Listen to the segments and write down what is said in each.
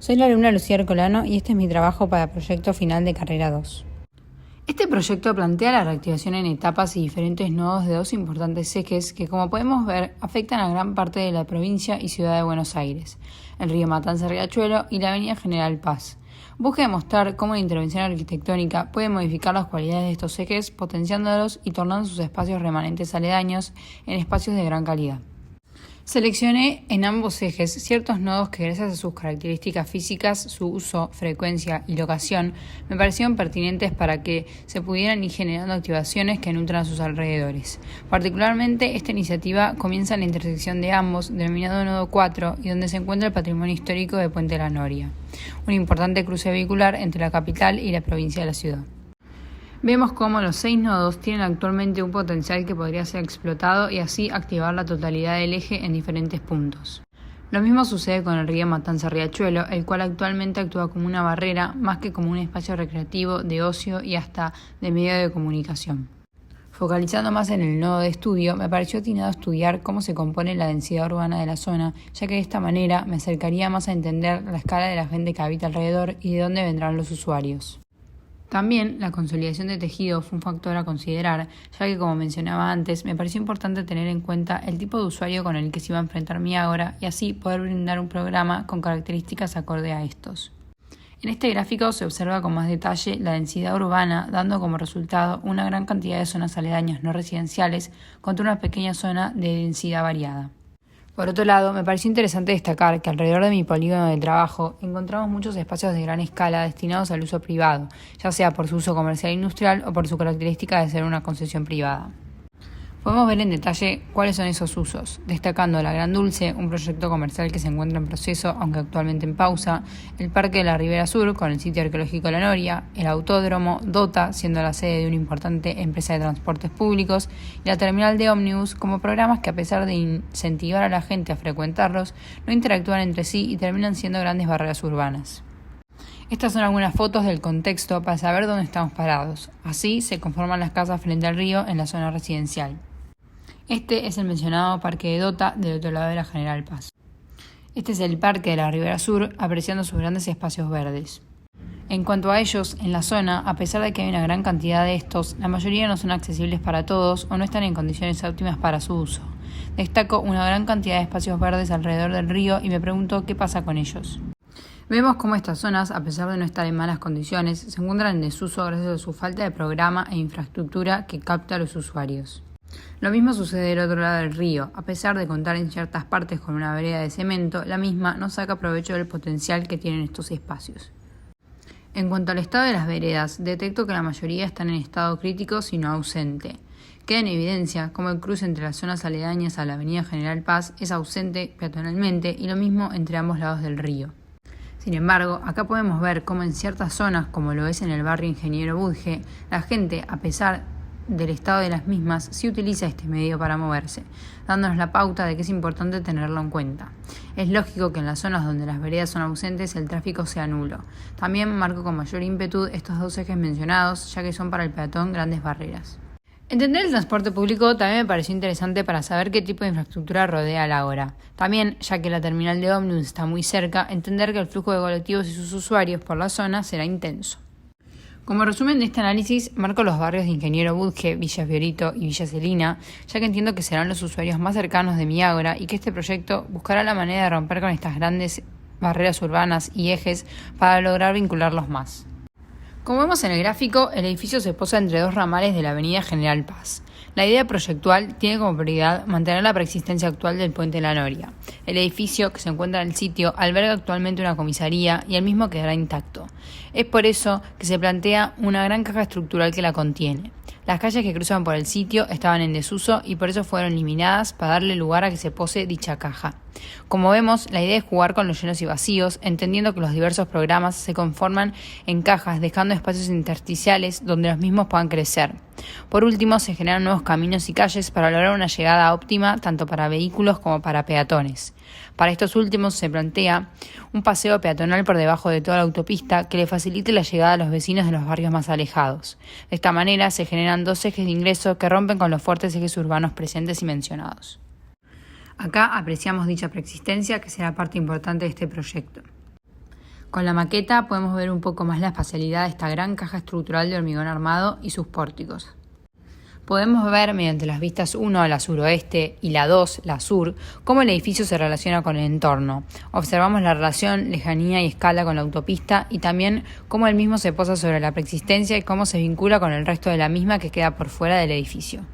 Soy la alumna Lucía Ercolano y este es mi trabajo para Proyecto Final de Carrera 2. Este proyecto plantea la reactivación en etapas y diferentes nodos de dos importantes ejes que, como podemos ver, afectan a gran parte de la provincia y ciudad de Buenos Aires, el río Matanza-Riachuelo y la avenida General Paz. Busca demostrar cómo la intervención arquitectónica puede modificar las cualidades de estos ejes, potenciándolos y tornando sus espacios remanentes aledaños en espacios de gran calidad. Seleccioné en ambos ejes ciertos nodos que, gracias a sus características físicas, su uso, frecuencia y locación, me parecieron pertinentes para que se pudieran ir generando activaciones que nutran a sus alrededores. Particularmente, esta iniciativa comienza en la intersección de ambos, denominado Nodo 4, y donde se encuentra el patrimonio histórico de Puente La Noria, un importante cruce vehicular entre la capital y la provincia de la ciudad. Vemos cómo los 6 nodos tienen actualmente un potencial que podría ser explotado y así activar la totalidad del eje en diferentes puntos. Lo mismo sucede con el río Matanza-Riachuelo, el cual actualmente actúa como una barrera más que como un espacio recreativo, de ocio y hasta de medio de comunicación. Focalizando más en el nodo de estudio, me pareció atinado estudiar cómo se compone la densidad urbana de la zona, ya que de esta manera me acercaría más a entender la escala de la gente que habita alrededor y de dónde vendrán los usuarios. También la consolidación de tejido fue un factor a considerar, ya que, como mencionaba antes, me pareció importante tener en cuenta el tipo de usuario con el que se iba a enfrentar mi ágora y así poder brindar un programa con características acorde a estos. En este gráfico se observa con más detalle la densidad urbana, dando como resultado una gran cantidad de zonas aledañas no residenciales contra una pequeña zona de densidad variada. Por otro lado, me pareció interesante destacar que alrededor de mi polígono de trabajo encontramos muchos espacios de gran escala destinados al uso privado, ya sea por su uso comercial e industrial o por su característica de ser una concesión privada. Podemos ver en detalle cuáles son esos usos, destacando la Gran Dulce, un proyecto comercial que se encuentra en proceso, aunque actualmente en pausa, el Parque de la Ribera Sur, con el sitio arqueológico La Noria, el Autódromo, Dota, siendo la sede de una importante empresa de transportes públicos, y la terminal de ómnibus, como programas que, a pesar de incentivar a la gente a frecuentarlos, no interactúan entre sí y terminan siendo grandes barreras urbanas. Estas son algunas fotos del contexto para saber dónde estamos parados. Así se conforman las casas frente al río en la zona residencial. Este es el mencionado Parque de Dota del otro lado de la General Paz. Este es el Parque de la Ribera Sur, apreciando sus grandes espacios verdes. En cuanto a ellos, en la zona, a pesar de que hay una gran cantidad de estos, la mayoría no son accesibles para todos o no están en condiciones óptimas para su uso. Destaco una gran cantidad de espacios verdes alrededor del río y me pregunto qué pasa con ellos. Vemos cómo estas zonas, a pesar de no estar en malas condiciones, se encuentran en desuso gracias a su falta de programa e infraestructura que capta a los usuarios. Lo mismo sucede del otro lado del río. A pesar de contar en ciertas partes con una vereda de cemento, la misma no saca provecho del potencial que tienen estos espacios. En cuanto al estado de las veredas, detecto que la mayoría están en estado crítico sino ausente. Queda en evidencia cómo el cruce entre las zonas aledañas a la avenida General Paz es ausente peatonalmente y lo mismo entre ambos lados del río. Sin embargo, acá podemos ver cómo en ciertas zonas, como lo es en el barrio Ingeniero Budge, la gente, a pesar del estado de las mismas, sí utiliza este medio para moverse, dándonos la pauta de que es importante tenerlo en cuenta. Es lógico que en las zonas donde las veredas son ausentes el tráfico sea nulo. También marco con mayor ímpetu estos dos ejes mencionados, ya que son para el peatón grandes barreras. Entender el transporte público también me pareció interesante para saber qué tipo de infraestructura rodea la ágora. También, ya que la terminal de ómnibus está muy cerca, entender que el flujo de colectivos y sus usuarios por la zona será intenso. Como resumen de este análisis, marco los barrios de Ingeniero Budge, Villa Fiorito y Villa Celina, ya que entiendo que serán los usuarios más cercanos de mi ágora y que este proyecto buscará la manera de romper con estas grandes barreras urbanas y ejes para lograr vincularlos más. Como vemos en el gráfico, el edificio se posa entre dos ramales de la avenida General Paz. La idea proyectual tiene como prioridad mantener la preexistencia actual del Puente La Noria. El edificio, que se encuentra en el sitio, alberga actualmente una comisaría y el mismo quedará intacto. Es por eso que se plantea una gran caja estructural que la contiene. Las calles que cruzan por el sitio estaban en desuso y por eso fueron eliminadas para darle lugar a que se pose dicha caja. Como vemos, la idea es jugar con los llenos y vacíos, entendiendo que los diversos programas se conforman en cajas, dejando espacios intersticiales donde los mismos puedan crecer. Por último, se generan nuevos caminos y calles para lograr una llegada óptima tanto para vehículos como para peatones. Para estos últimos se plantea un paseo peatonal por debajo de toda la autopista que le facilite la llegada a los vecinos de los barrios más alejados. De esta manera se generan dos ejes de ingreso que rompen con los fuertes ejes urbanos presentes y mencionados. Acá apreciamos dicha preexistencia que será parte importante de este proyecto. Con la maqueta podemos ver un poco más la espacialidad de esta gran caja estructural de hormigón armado y sus pórticos. Podemos ver mediante las vistas 1, la suroeste, y la 2, la sur, cómo el edificio se relaciona con el entorno. Observamos la relación, lejanía y escala con la autopista y también cómo el mismo se posa sobre la preexistencia y cómo se vincula con el resto de la misma que queda por fuera del edificio.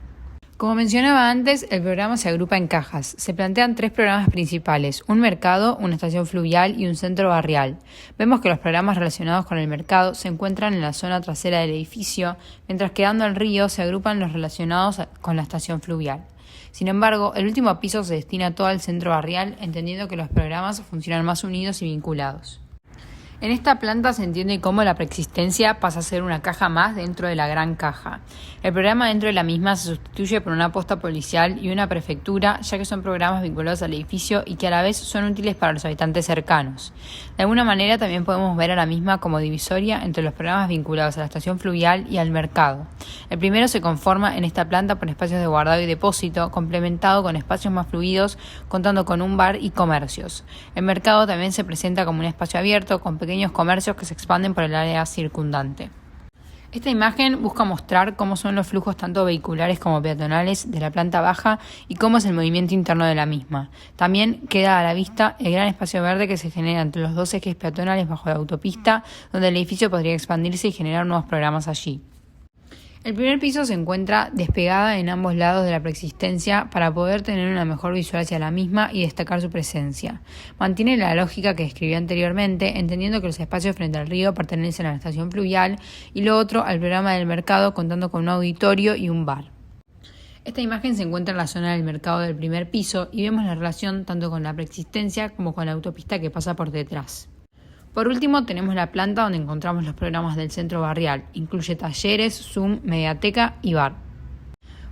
Como mencionaba antes, el programa se agrupa en cajas. Se plantean 3 programas principales: un mercado, una estación fluvial y un centro barrial. Vemos que los programas relacionados con el mercado se encuentran en la zona trasera del edificio, mientras que dando al río se agrupan los relacionados con la estación fluvial. Sin embargo, el último piso se destina todo al centro barrial, entendiendo que los programas funcionan más unidos y vinculados. En esta planta se entiende cómo la preexistencia pasa a ser una caja más dentro de la gran caja. El programa dentro de la misma se sustituye por una posta policial y una prefectura, ya que son programas vinculados al edificio y que a la vez son útiles para los habitantes cercanos. De alguna manera también podemos ver a la misma como divisoria entre los programas vinculados a la estación fluvial y al mercado. El primero se conforma en esta planta por espacios de guardado y depósito, complementado con espacios más fluidos, contando con un bar y comercios. El mercado también se presenta como un espacio abierto con pequeños comercios que se expanden por el área circundante. Esta imagen busca mostrar cómo son los flujos tanto vehiculares como peatonales de la planta baja y cómo es el movimiento interno de la misma. También queda a la vista el gran espacio verde que se genera entre los 2 ejes peatonales bajo la autopista, donde el edificio podría expandirse y generar nuevos programas allí. El primer piso se encuentra despegada en ambos lados de la preexistencia para poder tener una mejor visual hacia la misma y destacar su presencia. Mantiene la lógica que describí anteriormente, entendiendo que los espacios frente al río pertenecen a la estación fluvial y lo otro al programa del mercado, contando con un auditorio y un bar. Esta imagen se encuentra en la zona del mercado del primer piso y vemos la relación tanto con la preexistencia como con la autopista que pasa por detrás. Por último, tenemos la planta donde encontramos los programas del centro barrial. Incluye talleres, Zoom, mediateca y bar.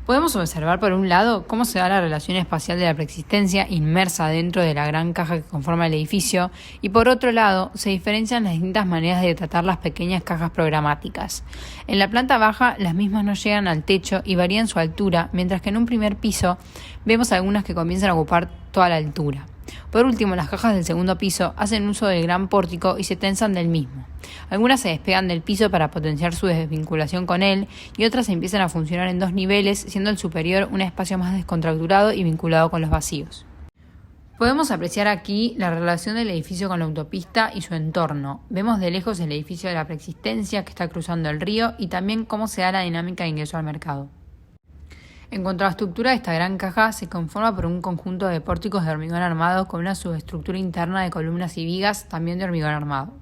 Podemos observar por un lado cómo se da la relación espacial de la preexistencia inmersa dentro de la gran caja que conforma el edificio y por otro lado se diferencian las distintas maneras de tratar las pequeñas cajas programáticas. En la planta baja las mismas no llegan al techo y varían su altura, mientras que en un primer piso vemos algunas que comienzan a ocupar toda la altura. Por último, las cajas del segundo piso hacen uso del gran pórtico y se tensan del mismo. Algunas se despegan del piso para potenciar su desvinculación con él y otras empiezan a funcionar en 2 niveles, siendo el superior un espacio más descontracturado y vinculado con los vacíos. Podemos apreciar aquí la relación del edificio con la autopista y su entorno. Vemos de lejos el edificio de la preexistencia que está cruzando el río y también cómo se da la dinámica de ingreso al mercado. En cuanto a la estructura de esta gran caja, se conforma por un conjunto de pórticos de hormigón armado con una subestructura interna de columnas y vigas también de hormigón armado.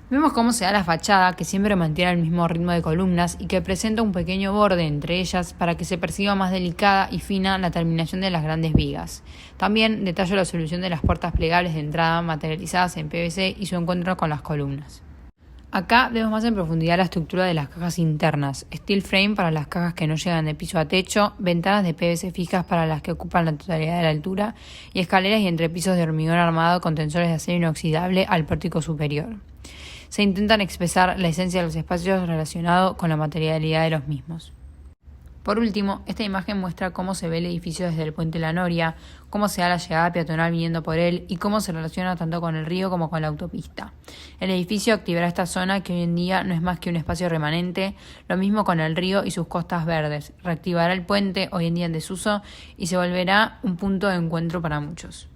Vemos cómo se da la fachada, que siempre mantiene el mismo ritmo de columnas y que presenta un pequeño borde entre ellas para que se perciba más delicada y fina la terminación de las grandes vigas. También detallo la solución de las puertas plegables de entrada materializadas en PVC y su encuentro con las columnas. Acá vemos más en profundidad la estructura de las cajas internas, steel frame para las cajas que no llegan de piso a techo, ventanas de PVC fijas para las que ocupan la totalidad de la altura y escaleras y entrepisos de hormigón armado con tensores de acero inoxidable al pórtico superior. Se intentan expresar la esencia de los espacios relacionado con la materialidad de los mismos. Por último, esta imagen muestra cómo se ve el edificio desde el puente La Noria, cómo se da la llegada peatonal viniendo por él y cómo se relaciona tanto con el río como con la autopista. El edificio activará esta zona que hoy en día no es más que un espacio remanente, lo mismo con el río y sus costas verdes. Reactivará el puente, hoy en día en desuso, y se volverá un punto de encuentro para muchos.